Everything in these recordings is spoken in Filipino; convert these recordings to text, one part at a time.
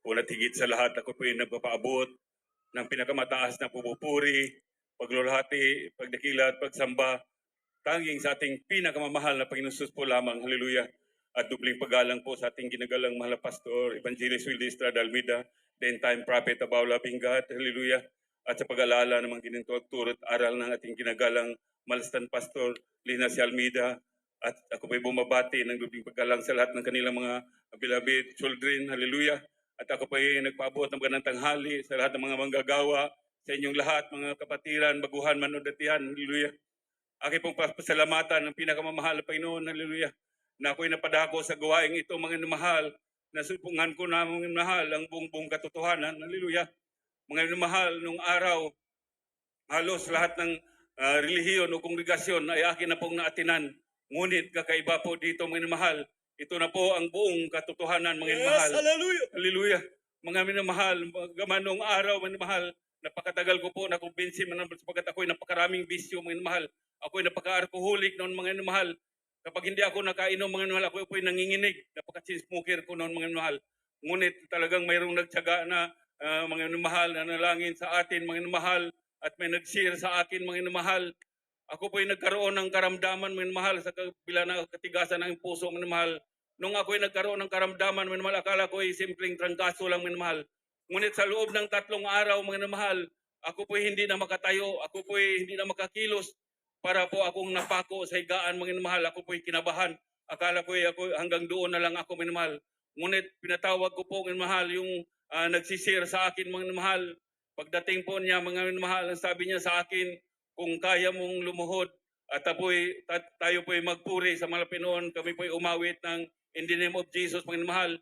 Una't higit sa lahat, ako po yung nagpapaabot ng pinakamataas na pupupuri, paglulhati, pagdakila at pagsamba tanging sa ating pinakamamahal na Panginoon Jesus po lamang. Hallelujah. At dubling paggalang po sa ating ginagalang mahal na Pastor Evangelist Wilde Estrada Almeida, the end-time prophet about loving God. Hallelujah. At sa pag-alala ng mga gininturo at aral ng ating ginagalang malastan Pastor Lina si Almeida. At ako po'y bumabati ng dubling paggalang sa lahat ng kanilang mga beloved children. Hallelujah. At ako po'y nagpaabot ng magandang tanghali sa lahat ng mga manggagawa, sa inyong lahat, mga kapatiran, baguhan, manudatihan. Hallelujah. Aking pong pasalamatan ng pinakamamahal na Panginoon, hallelujah, na ako'y napadako sa gawaing ito, mga mahal, na supungan ko na mga mahal ang buong katotohanan, hallelujah. Mga mahal, nung araw, halos lahat ng relihiyon o kongregasyon ay akin na pong naatinan. Ngunit kakaiba po dito, mga mahal, ito na po ang buong katotohanan, mga mahal. Hallelujah. Hallelujah. Mga minamahal, gaman nung araw, mga mahal, napakatagal ko po na kumbinsi sapagkat ako'y napakaraming bisyo, mga mahal. Ako'y napaka-alcoholic noon, mga mahal. Kapag hindi ako nakainom, mga mahal, ako po'y nanginginig. Napaka-smoker ko noon, mga mahal. Ngunit talagang mayroong nagtyaga na mga mahal na nalangin sa atin, mga mahal, at may nag-share sa akin, mga mahal. Ako po'y nagkaroon ng karamdaman, mga mahal, sa kabila ng katigasan ng puso, mga mahal. Nung ako'y nagkaroon ng karamdaman, mga mahal, akala ko'y simpleng trangkaso lang, mga mahal. Ngunit sa loob ng 3 araw, mga mahal, ako po'y hindi na makatayo, ako po'y hindi na makakilos, para po akong napako sa higaan, mga mahal. Ako po'y kinabahan. Akala ko'y ako hanggang doon na lang ako, mga mahal. Ngunit pinatawag ko po, mga mahal, yung nagsishare sa akin, mga mahal. Pagdating po niya, mga mahal, ang sabi niya sa akin, kung kaya mong lumuhod at tayo po'y magpuri sa mga Pinoon, kami po'y umawit ng in the name of Jesus, mga mahal.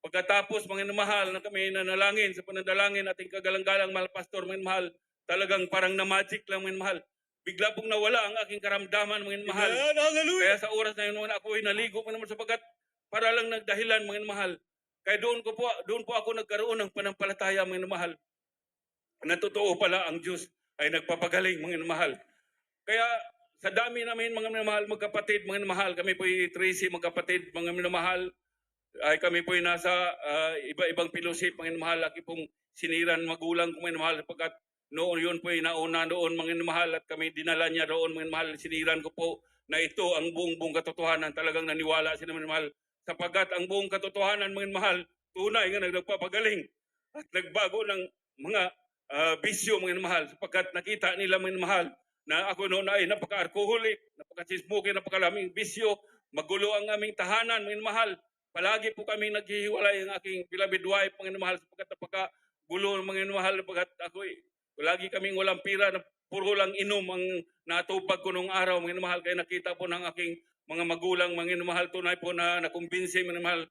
Pagkatapos, mga mahal, na kami nanalangin sa pananalangin ating kagalang-galang mahal pastor, mga mahal, talagang parang na magic lang, mga mahal. Bigla pong nawala ang aking karamdaman, mga mahal. Amen. Hallelujah. Kaya sa oras na yun, ako ay naligo pa naman sapagkat para lang nagdahilan, mga mahal. Kaya doon po ako nagkaroon ng panampalataya, mga mahal. Na totoo pala ang Diyos ay nagpapagaling, mga mahal. Kaya sa dami namin, mga mahal, magkapatid, mga mahal, kami po 13 magkapatid, mga mahal, ay kami po nasa iba-ibang fellowship, mga mahal. Aki pong siniran magulang ko, mga mahal, sapagkat noon yun po nauna doon, mga mahal, at kami dinala niya doon, mga mahal. Siniran ko po na ito ang buong katotohanan. Talagang naniwala sila, mga mahal, sapagkat ang buong katotohanan, mga mahal, tunay nga nagpapagaling at nagbago ng mga bisyo, mga mahal, sapagkat nakita nila, mga mahal, na ako noon ay napaka-alcoholic, napaka-smoky, napakalaming bisyo, magulo ang aming tahanan, mga mahal. Palagi po kami naghihiwalay ang aking beloved wife, mga mahal, sapagkat napaka-gulo, mga mahal, sapagkat ako lagi kaming walang pira, na puro lang inom ang natupag ko nung araw, mga mahal. Kaya nakita po ng aking mga magulang, mga mahal, tunay po na nakumbinsi, mga mahal.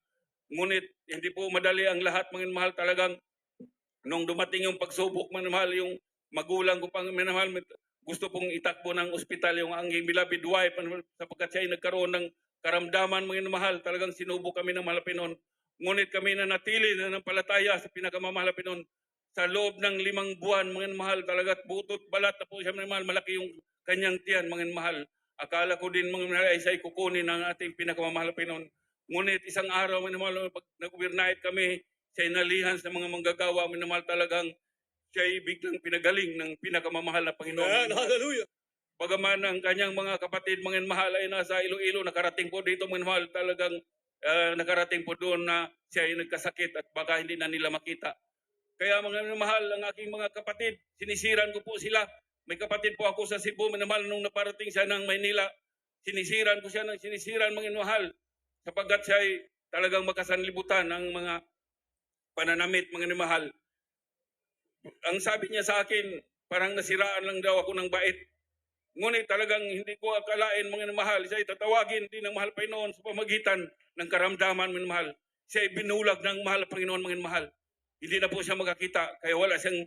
Ngunit hindi po madali ang lahat, mga mahal. Talagang nung dumating yung pagsubok, mga mahal, yung magulang ko pang, mga mahal, gusto pong itakbo ng ospital yung aking beloved wife, sapagkat siya ay nagkaroon ng karamdaman, mga mahal. Talagang sinubok kami ng Malapinon. Ngunit kami na natili na ng palataya sa pinakamamahal Pinon. Sa loob ng 5 buwan, mga mahal, talagat butot balat na po siya, mga mahal. Malaki yung kanyang tiyan, mga mahal. Akala ko din, mga mahal, ay siya'y kukunin ng ating pinakamamahal Pinon. Ngunit isang araw, mga mahal, pag nag-overnight kami, siya'y nalihan sa mga manggagawa, mga mahal. Talagang siya'y biglang pinagaling ng pinakamamahal na Panginoon. Amen. Hallelujah. Bagaman ang kanyang mga kapatid, mga mahal, ay nasa Iloilo, nakarating po dito, mga mahal. Talagang nakarating po doon na siya ay nagkasakit at baka hindi na nila makita. Kaya mga mahal, ang aking mga kapatid, sinisiran ko po sila. May kapatid po ako sa Cebu, mga mahal, nung naparating siya ng Maynila, sinisiran ko siya ng sinisiran, mga mahal, sapagkat siya ay talagang makasanlibutan ng mga pananamit, mga mahal. Ang sabi niya sa akin, parang nasiraan lang daw ako ng bait. Ngunit talagang hindi ko akalain, mga mahal, siya ay tatawagin din ng mahal Panginoon sa pamagitan ng karamdaman, mga mahal. Siya ay binulag ng mahal Panginoon, mga mahal. Hindi na po siya makakita, kaya wala siyang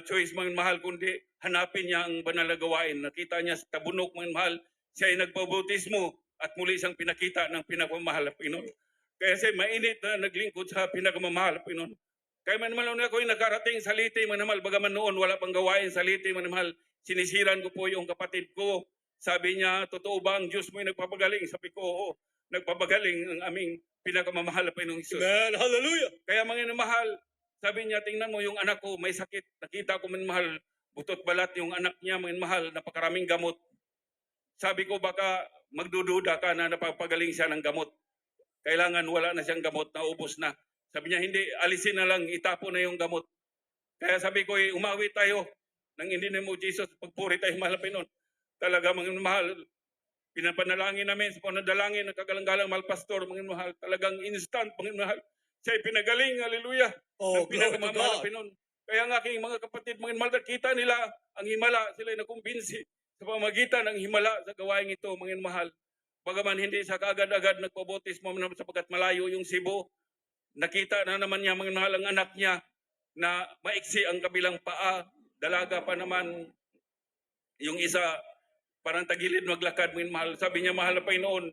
choice, mga mahal, kundi hanapin niya ang banal na gawain. Nakita niya sa tabunok, mga mahal, siya ay nagpabautismo at muli siyang pinakita ng pinakamamahal na Panginoon. Kaya siya mainit na naglingkod sa pinakamamahal na Panginoon. Kaya man naman ako ay nakarating sa Leyte, mga mahal, bagaman noon wala pang gawain sa Leyte, mga mahal, sinisiran ko po yung kapatid ko Sabi niya, totoo ba ang Diyos mo ay nagpapagaling? Sabi ko, oo, nagpapagaling ang aming pinakamamahal na Panginoong Isus. Amen. Hallelujah. Kaya mga mahal, sabi niya, tingnan mo yung anak ko, may sakit. Nakita ko mga mahal, butot balat yung anak niya, mga mahal, napakaraming gamot. Sabi ko, baka magdududa ka na napapagaling siya ng gamot. Kailangan wala na siyang gamot, naubos na. Sabi niya, hindi, alisin na lang, itapo na yung gamot. Kaya sabi ko, umawi tayo ng in the name of Jesus, pagpuri tayo mahal na Panginoon. Talaga mga mahal, pinapanalangin namin sa panadalangin ng kagalang-galang mahal pastor, mga mahal, talagang instant, mga mahal. Siya'y pinagaling, hallelujah, Oh, ng glory to pinakamamahal na God. Panginoon. Kaya nga aking mga kapatid, mga mahal, nakita nila ang himala, sila'y nakumbinsi sa pamagitan ng himala sa gawain ito, mga mahal. Bagaman hindi sa kaagad-agad nagpabotismo sapagkat malayo yung Cebu, nakita na naman niya mga mahal ang anak niya na maiksi ang kabilang paa, dalaga pa naman yung isa, parang tagilid maglakad, mga mahal. Sabi niya, mahal na Panginoon,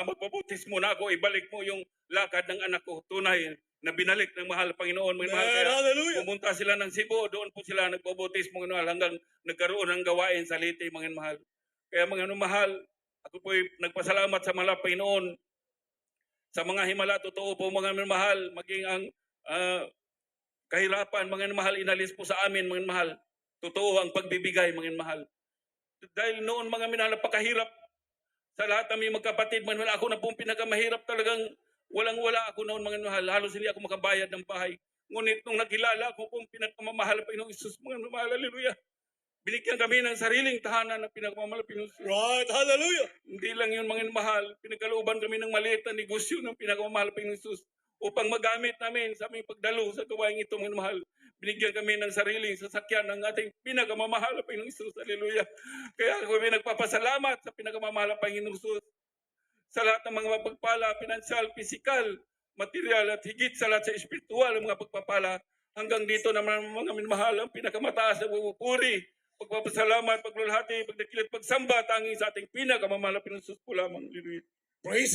magpabotismo na ako, ibalik mo yung lakad ng anak ko. Tunay na binalik ng mahal na Panginoon, mga mahal. Amen. Kaya Hallelujah. pumunta sila ng Cebu, doon po sila nagpabotismo, mga mahal, hanggang nagkaroon ng gawain sa Leyte, mga mahal. Kaya mga mahal, ako po nagpasalamat sa mahal na Panginoon sa mga himala. Totoo po mga mahal, maging ang kahirapan, mga mahal, inalis po sa amin, mga mahal. Totoo ang pagbibigay, mga mahal. Dahil noon mga minahal, napakahirap sa lahat ng mga magkapatid, mga mahal. Ako na pong pinakamahirap, talagang walang-wala ako noon, mga mahal. Halos hindi ako makabayad ng bahay. Ngunit nung nakilala ako pong pinakamamahal na Panginoong Isus, mga mahal, hallelujah. Binigyan kami ng sariling tahanan ng pinakamamahal na Panginoong Isus. Right. Hallelujah. Hindi lang yun, mga mahal. Pinagkalooban kami ng maliit na negosyo ng pinakamamahal na Panginoong Isus upang magamit namin sa aming pagdalo sa gawain ito, mga mahal. Binigyan kami ng sariling sasakyan ng ating pinakamamahal na Panginoong Isus. Hallelujah. Kaya kami nagpapasalamat sa pinakamamahal na Panginoong Isus sa lahat ng mga pagpala, pinansyal, pisikal, material at higit sa lahat sa espiritual ng mga pagpapala. Hanggang dito naman mga minmahal ang pinakamataas na pupuri, pagpapasalamat, paglulhati, pagdakilit, pagsamba, tanging sa ating pinakamamahal na Panginoong Isus po lamang. Hallelujah. Praise